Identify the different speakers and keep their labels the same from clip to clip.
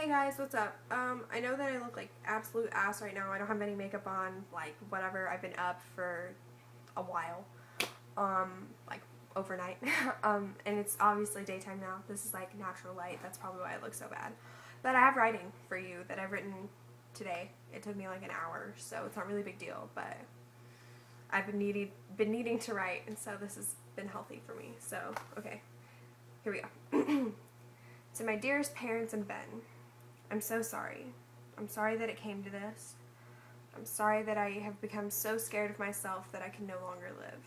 Speaker 1: Hey guys, what's up? I know that I look like absolute ass right now. I don't have any makeup on, like whatever. I've been up for a while, like overnight, and it's obviously daytime now. This is like natural light. That's probably why I look so bad. But I have writing for you that I've written today. It took me like an hour, so it's not really a big deal. But I've been needing to write, and so this has been healthy for me. So okay, here we go. To my dearest parents and Ben. I'm so sorry. I'm sorry that it came to this. I'm sorry that I have become so scared of myself that I can no longer live.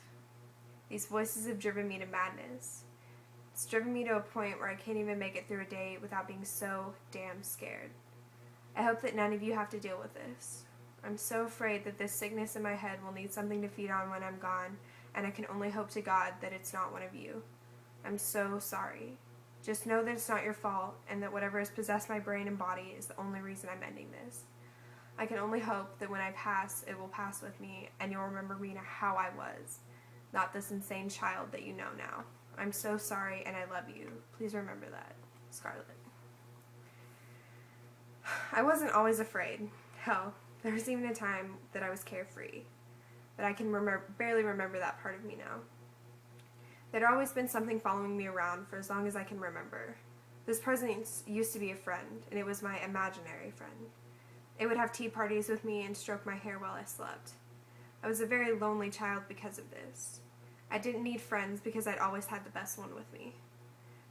Speaker 1: These voices have driven me to madness. It's driven me to a point where I can't even make it through a day without being so damn scared. I hope that none of you have to deal with this. I'm so afraid that this sickness in my head will need something to feed on when I'm gone, and I can only hope to God that it's not one of you. I'm so sorry. Just know that it's not your fault, and that whatever has possessed my brain and body is the only reason I'm ending this. I can only hope that when I pass, it will pass with me, and you'll remember me how I was, not this insane child that you know now. I'm so sorry, and I love you. Please remember that. Scarlett. I wasn't always afraid. Hell, there was even a time that I was carefree. But I can barely remember that part of me now. There'd always been something following me around for as long as I can remember. This presence used to be a friend, and it was my imaginary friend. It would have tea parties with me and stroke my hair while I slept. I was a very lonely child because of this. I didn't need friends because I'd always had the best one with me.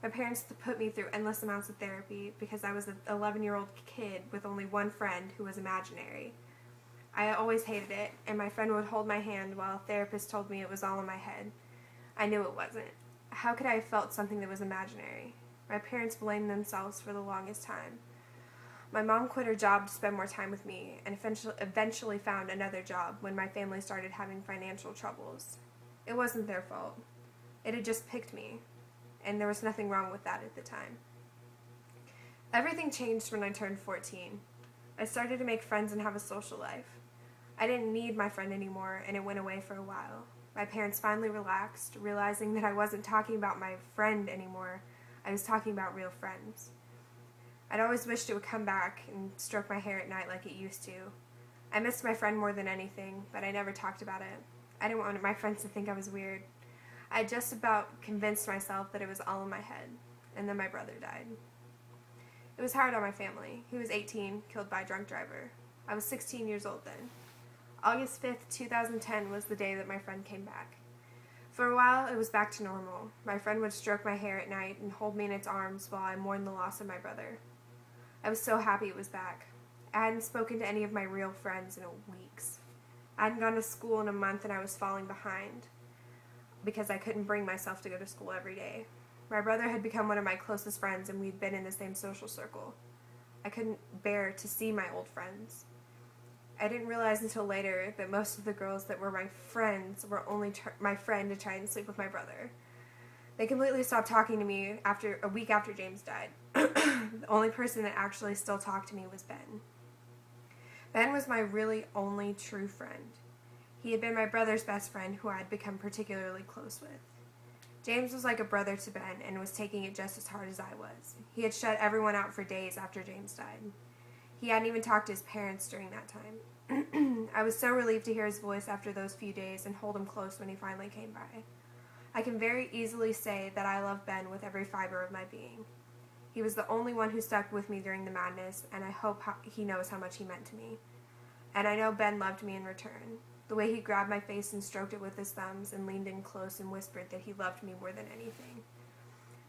Speaker 1: My parents put me through endless amounts of therapy because I was an 11-year-old kid with only one friend who was imaginary. I always hated it, and my friend would hold my hand while a therapist told me it was all in my head. I knew it wasn't. How could I have felt something that was imaginary? My parents blamed themselves for the longest time. My mom quit her job to spend more time with me and eventually found another job when my family started having financial troubles. It wasn't their fault. It had just picked me, and there was nothing wrong with that at the time. Everything changed when I turned 14. I started to make friends and have a social life. I didn't need my friend anymore, and it went away for a while. My parents finally relaxed, realizing that I wasn't talking about my friend anymore. I was talking about real friends. I'd always wished it would come back and stroke my hair at night like it used to. I missed my friend more than anything, but I never talked about it. I didn't want my friends to think I was weird. I just about convinced myself that it was all in my head, and then my brother died. It was hard on my family. He was 18, killed by a drunk driver. I was 16 years old then. August 5th, 2010 was the day that my friend came back. For a while, it was back to normal. My friend would stroke my hair at night and hold me in its arms while I mourned the loss of my brother. I was so happy it was back. I hadn't spoken to any of my real friends in weeks. I hadn't gone to school in a month and I was falling behind because I couldn't bring myself to go to school every day. My brother had become one of my closest friends and we'd been in the same social circle. I couldn't bear to see my old friends. I didn't realize until later that most of the girls that were my friends were only my friend to try and sleep with my brother. They completely stopped talking to me after a week after James died. The only person that actually still talked to me was Ben. Ben was my really only true friend. He had been my brother's best friend who I had become particularly close with. James was like a brother to Ben and was taking it just as hard as I was. He had shut everyone out for days after James died. He hadn't even talked to his parents during that time. I was so relieved to hear his voice after those few days and hold him close when he finally came by. I can very easily say that I love Ben with every fiber of my being. He was the only one who stuck with me during the madness, and I hope he knows how much he meant to me. And I know Ben loved me in return. The way he grabbed my face and stroked it with his thumbs and leaned in close and whispered that he loved me more than anything.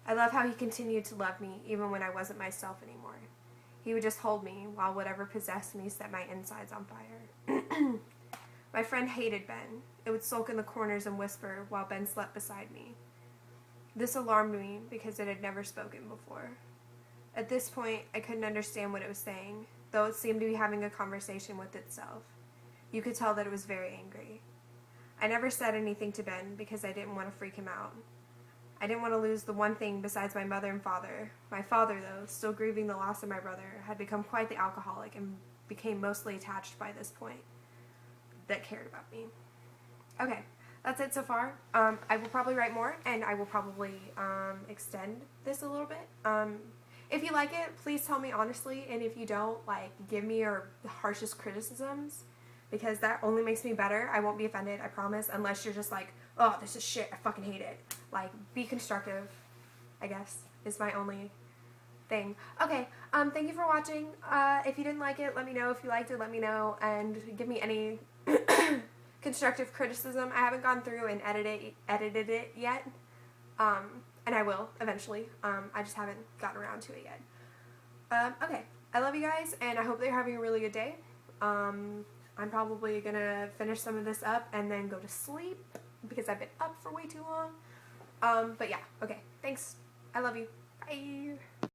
Speaker 1: I love how he continued to love me even when I wasn't myself anymore. He would just hold me while whatever possessed me set my insides on fire. My friend hated Ben. It would sulk in the corners and whisper while Ben slept beside me. This alarmed me because it had never spoken before. At this point, I couldn't understand what it was saying, though it seemed to be having a conversation with itself. You could tell that it was very angry. I never said anything to Ben because I didn't want to freak him out. I didn't want to lose the one thing besides my mother and father. My father, though, still grieving the loss of my brother, had become quite the alcoholic and became mostly attached by this point that cared about me. Okay, that's it so far. I will probably write more, and I will probably extend this a little bit. If you like it, please tell me honestly, and if you don't, like, give me your harshest criticisms, because that only makes me better. I won't be offended, I promise, unless you're just like, oh, this is shit, I fucking hate it. Like, be constructive, I guess, is my only thing. Okay, thank you for watching. If you didn't like it, let me know. If you liked it, let me know, and give me any constructive criticism. I haven't gone through and edited it yet, and I will eventually. I just haven't gotten around to it yet. Okay, I love you guys, and I hope that you're having a really good day. I'm probably gonna finish some of this up and then go to sleep because I've been up for way too long. But yeah, okay, thanks. I love you. Bye.